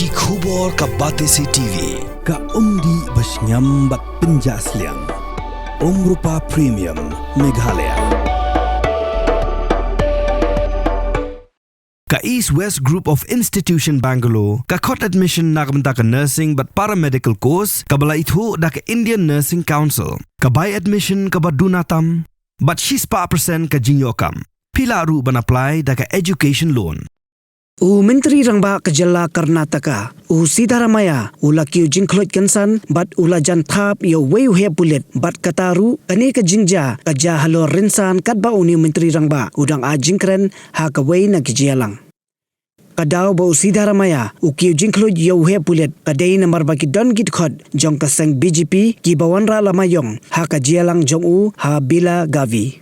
ki khubor ka Batesi TV. Ka umdi basnyam bak penjaslian. Rupa Premium Meghalaya. Ka East West Group of Institution Bangalore, ka khot admission nakamta ka nursing but paramedical course, ka bala ithu da ka Indian Nursing Council, ka buy admission ka badunatam, but she's pa percent ka jingyokam. Pila ru ban apply da ka education loan. Myntri Rangbah ke Jala Karnataka. Sidaramaya ula Kiew Jingkhluit kansan bat ula jan Thab yo weu he Pulit bat kataru kani ke jingja kaja halo rinsan kat ba uni Myntri Rangbah udang a jingkren ha ka wei na kijalang. Kadau ba Sidaramaya Kiew Jingkhluit yo he Pulit kadai namar baki don git khod jong ka sang BJP ki bawanra lamayong ha ka jialang jong u ha bila gavi.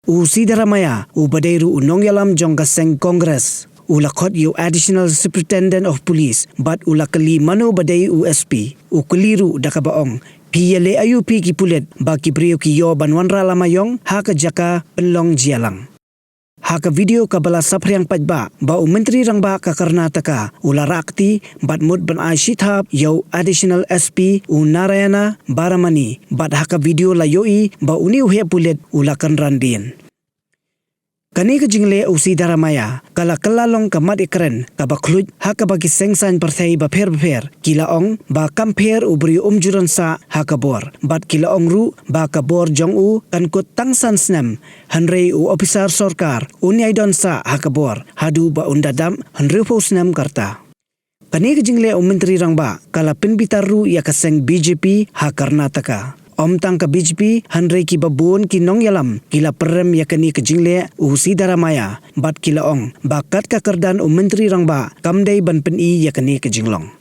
Sidaramaya badairu unong yalam jong ka sang Congress. Ula khot yu Additional Superintendent of Police bat ula kali mano badai USP keliru daka baong piyale ayupi ki Pulit ba ki brio ki yo banwanra lamayong ha ka jaka penlong jialang ha ka video ka bala sapriang Paidbah ba Myntri Rangbah ka Karnataka ula rakti bat mud ban ai Thab yo Additional SP Narayana Baramani bat ha ka video la yoi ba uni he Pulit ula kan randin. Kani ke jingle Sidaramaya kala kalalong ka mat ikren ka baklut ha ka bagi sengsan partai ba pher kilaong ba kamper ubri umjuran sa ha ka bor bat kilaong ru ba ka bor jong u kan kut tangsan snam hanrei officer sarkar unyai don sa ha ka bor hadu ba undadam hanrei po snam karta. Kani ke jingle Myntri Rangbah kala pinbitaru ya ka seng BJP ha Karnataka. Tang ka BJP hanrei ki babun ki nong yalam kila perem yakani ke jingle Sidaramaya bat kilaong bakat ka kerdan Myntri Rangbah kamdai ban pen i yakani ke jinglong.